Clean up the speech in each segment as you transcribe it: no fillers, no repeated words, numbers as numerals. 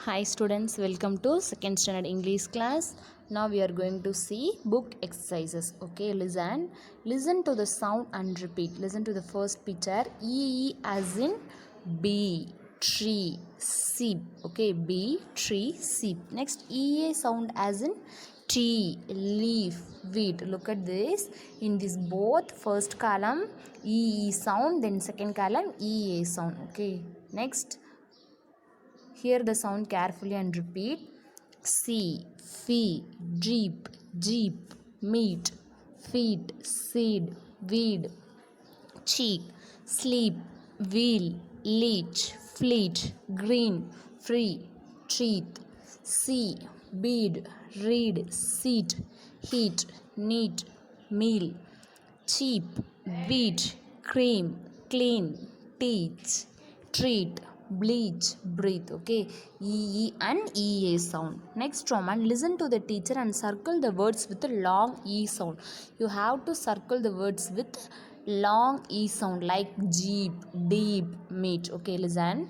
Hi students, welcome to second standard English class. Now we are going to see book exercises. Okay, listen to the sound and repeat. Listen to the first picture. E as in bee, tree, sheep. Okay, bee, tree, sheep. Next E sound as in tea, leaf, wheat. Look at this. In this both first column E sound, then second column E sound. Okay. Next, hear the sound carefully and repeat. See, fee, jeep, jeep, meat, feet, seed, weed, cheek, sleep, wheel, leech, fleet, green, free, teeth, see, bead, read, seat, heat, neat, meal, cheap, beach, cream, clean, teach, treat, bleach, breathe. Okay, E and EA sound. Next Roman, listen to the teacher and circle the words with a long E sound. You have to circle the words with long E sound like jeep, deep, meat. Okay, listen.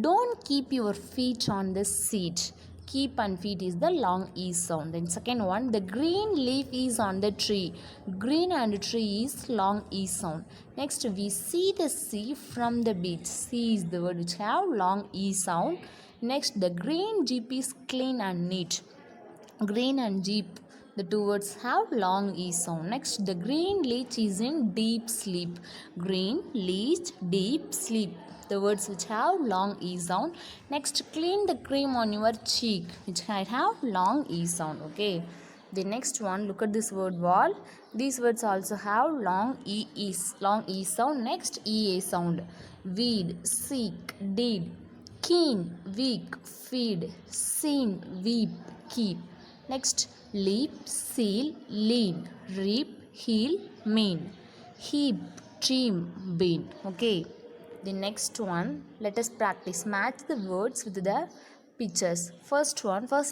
Don't keep your feet on the seat. Keep and feet is the long E sound. Then second one, the green leaf is on the tree. Green and tree is long E sound. Next we see the sea from the beach. Sea is the word which have long E sound. Next the green jeep is clean and neat. Green and jeep, the two words have long E sound. Next the green leech is in deep sleep. Green, leech, deep, sleep, the words which have long E sound. Next clean the cream on your cheek, which might have long E sound. Okay, the next one, look at this word wall. These words also have long long E sound. Next EA sound. Weed, seek, deed, keen, weak, feed, seen, weep, keep. Next leap, seal, lean, reap, heal, mean, heap, team, bean. Okay, the next one, let us practice. Match the words with the pictures. First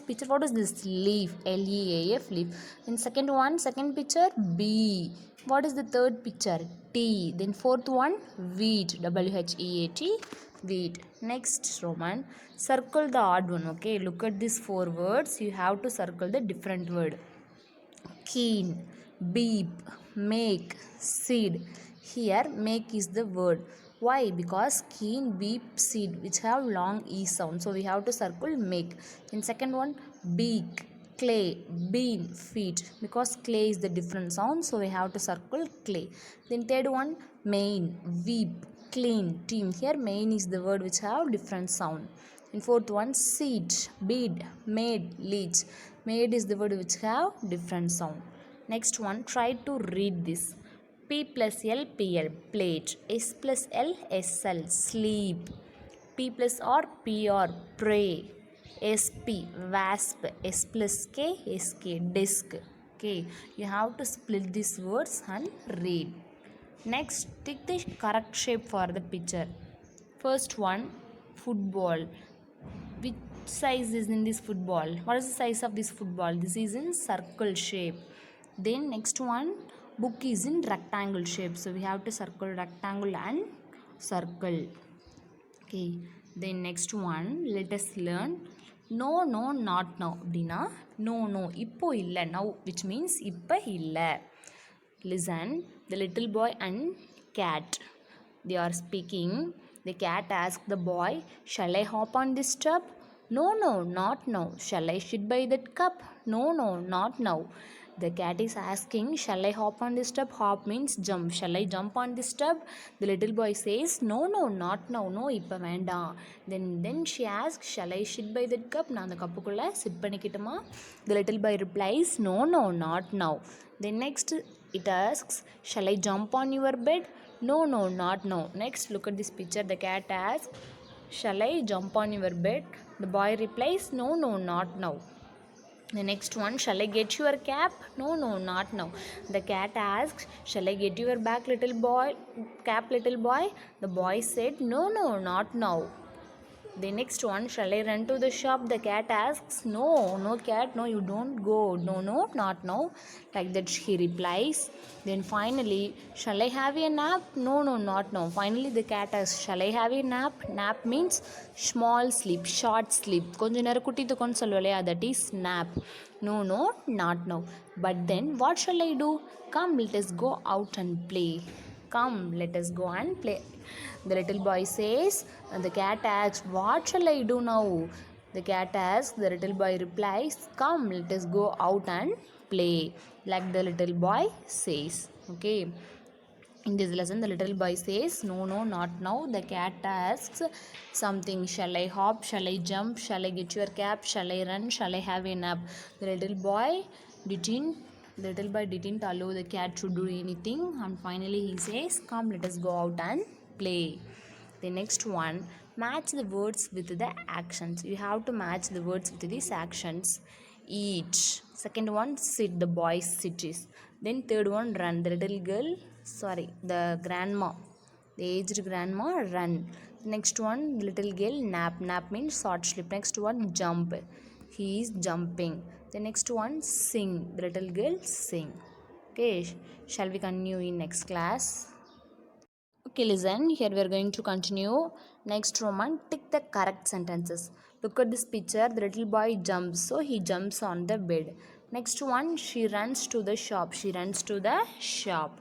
picture, what is this? Leaf, Leaf, leaf. Then second picture, bee. What is the third picture? Tea. Then fourth one, wheat, Wheat, wheat. Next Roman, circle the odd one. Okay, look at these four words. You have to circle the different word. Keen, beep, make, seed. Here make is the word. Why? Because keen, beep, seed, which have long E sound. So we have to circle make. In second one, beak, clay, bean, feet. Because clay is the different sound. So we have to circle clay. Then third one, main, weep, clean, team. Here main is the word which have different sound. In fourth one, seed, bead, made, leech. Made is the word which have different sound. Next one, try to read this. P plus L, PL, plate. S plus L, SL, sleep. P plus R, PR, pray. SP, wasp. S plus K, SK, desk. Okay, you have to split these words and read. Next, take the correct shape for the picture. First one, football. Which size is in this football? What is the size of this football? This is in circle shape. Then next one, book is in rectangle shape. So we have to circle rectangle and circle. Okay. Then next one, let us learn. No, no, not now. Dina, no, no, ippo illa. Now, which means ippa illa. Listen, the little boy and cat. They are speaking. The cat asked the boy, shall I hop on this tub? No, no, not now. Shall I sit by that cup? No, no, not now. The cat is asking, shall I hop on this tub? Hop means jump. Shall I jump on this tub? The little boy says, no, no, not now. No, இப்ப வேண்டாம். Then she asks, shall I sit by that cup? நான் அந்த கப்புக்குள்ள sit பண்ணிக்கிட்டுமா? The little boy replies, no, no, not now. Then next it asks, shall I jump on your bed? No, no, not now. Next, look at this picture. The cat asks, shall I jump on your bed? The boy replies, no, no, not now. The next one, shall I get your cap? No, no, not now. The cat asks, shall I get your back, little boy? Cap, little boy? The boy said, no, no, not now. The next one, shall I run to the shop? The cat asks. No, no cat, no, you don't go. No, no, not now. Like that he replies. Then finally, shall I have a nap? No, no, not now. Finally, the cat asks, shall I have a nap? Nap means small sleep, short sleep. கொஞ்ச நேரம் குட்டி தூக்கம்னு சொல்லுவலையா, that is nap. No, no, not now. But then, what shall I do? Come, let us go out and play. Come, let us go and play. The little boy says, and the cat asks, what shall I do now? The cat asks, the little boy replies, come, let us go out and play. Like the little boy says. Okay. In this lesson, the little boy says, no, no, not now. The cat asks something. Shall I hop? Shall I jump? Shall I get your cap? Shall I run? Shall I have a nap? The little boy didn't allow the cat to do anything. And finally he says, come, let us go out and play. The next one, match the words with the actions. You have to match the words with these actions. Eat. Second one, sit. The boy sits. Then third one, run. The grandma, the aged grandma, run. Next one, little girl, nap. Nap means short sleep. Next one, jump. He is jumping. The next one, sing. The little girl, sing. Okay, shall we continue in next class? Okay, listen. Here we are going to continue. Next Roman, tick the correct sentences. Look at this picture. The little boy jumps. So he jumps on the bed. Next one, she runs to the shop. She runs to the shop.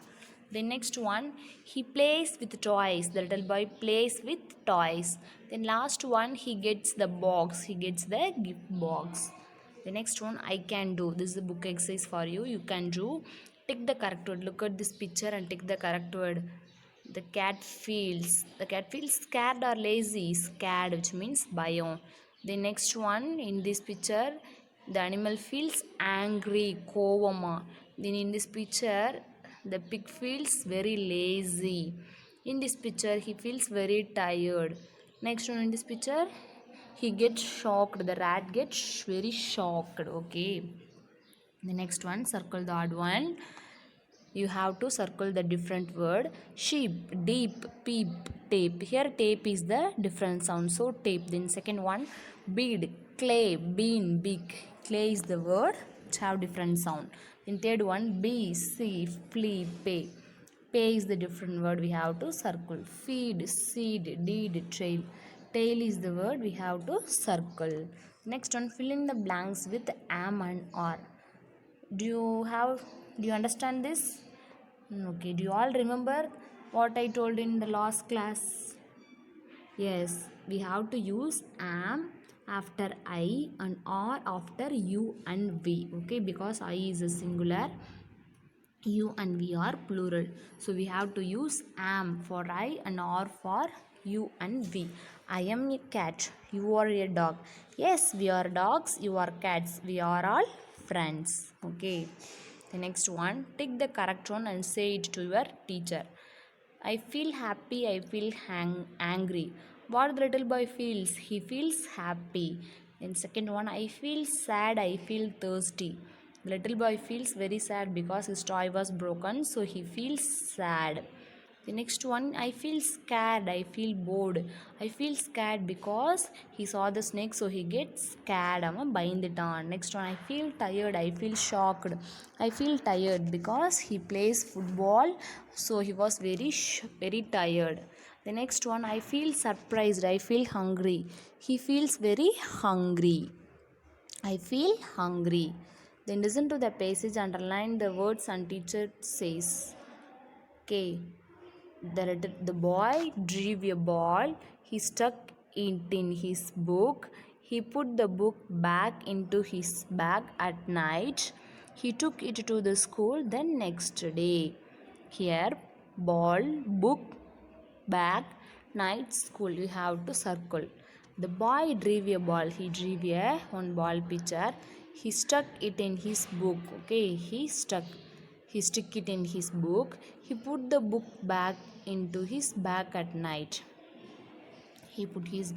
The next one, he plays with toys. The little boy plays with toys. Then last one, he gets the box. He gets the gift box. The next one, I can do. This is a book exercise for you. You can do. Tick the correct word. Look at this picture and tick the correct word. The cat feels scared or lazy. Scared, which means bayon. The next one, in this picture, the animal feels angry, kovama. Then in this picture, the pig feels very lazy. In this picture, he feels very tired. Next one, in this picture, he gets shocked. The rat gets very shocked. Okay. The next one, circle the odd one. You have to circle the different word. Sheep, deep, peep, tape. Here tape is the different sound. So tape. Then second one, bead, clay, bean, big. Clay is the word which have different sound. Then third one, bee, see, flea, pay. Pay is the different word we have to circle. Feed, seed, deed, trail. Tail is the word we have to circle. Next one, fill in the blanks with am and or. Do you understand this? Okay, do you all remember what I told in the last class? Yes, we have to use am after I and or after you and we. Okay, because I is a singular, you and we are plural. So we have to use am for I and or for you and we. I am a cat. You are a dog. Yes, we are dogs. You are cats. We are all friends. Okay. The next one, take the correct one and say it to your teacher. I feel happy. I feel angry. What the little boy feels? He feels happy. Then second one, I feel sad. I feel thirsty. The little boy feels very sad because his toy was broken, so he feels sad. The next one, I feel scared. I feel bored. I feel scared because he saw the snake, so he gets scared. Next one, I feel tired. I feel shocked. I feel tired because he plays football, so he was very tired. The next one, I feel surprised. I feel hungry. He feels very hungry. I feel hungry. Then listen to the passage, underline the words and teacher says. Okay. The boy drew a ball. He stuck it in his book. He put the book back into his bag at night. He took it to the school the next day. Here, ball, book, bag, night, school. You have to circle. The boy drew a ball. He drew a one ball picture. He stuck it in his book. Okay, he stuck it in his book. He put the book back into his bag at night. He put his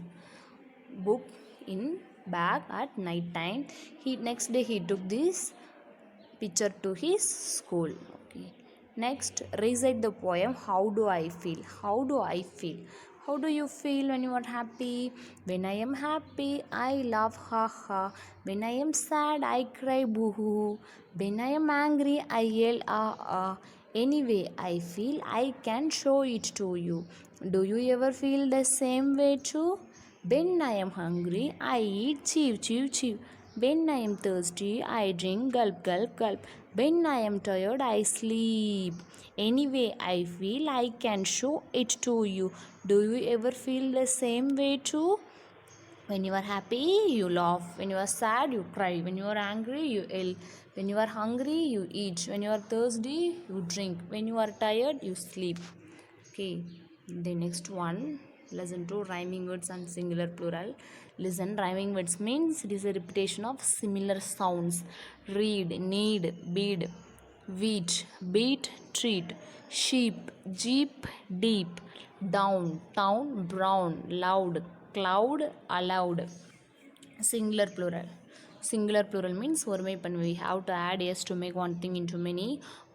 book in bag at night time. Next day he took this picture to his school. Okay. Next, recite the poem. How do I feel? How do I feel? How do you feel when you are happy? When I am happy, I laugh, ha ha. When I am sad, I cry, boo hoo. When I am angry, I yell, ah ah. Anyway, I feel I can show it to you. Do you ever feel the same way too? When I am hungry, I eat, chew, chew, chew. When I am thirsty, I drink, gulp, gulp, gulp. When I am tired, I sleep. Anyway, I feel I can show it to you. Do you ever feel the same way too? When you are happy, you laugh. When you are sad, you cry. When you are angry, you yell. When you are hungry, you eat. When you are thirsty, you drink. When you are tired, you sleep. Okay, the next one, listen to rhyming words and singular plural. Listen, rhyming words means it is a repetition of similar sounds. Read, need, bead, wheat, beat, treat, sheep, jeep, deep, down, town, brown, loud, cloud, allowed. Singular plural means ஒருமைப்பன். We have to add s to make one thing into many.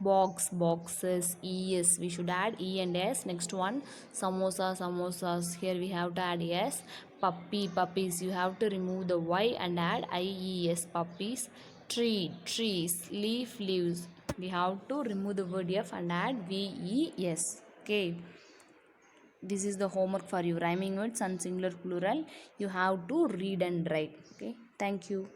Box, boxes, es, we should add e and s. Next one, samosa, samosas, here we have to add s. Puppy, puppies, you have to remove the y and add ies, puppies. Tree, trees, leaf, leaves, we have to remove the word f and add ves. Okay, this is the homework for you. Rhyming words and singular plural, you have to read and write. Okay, thank you.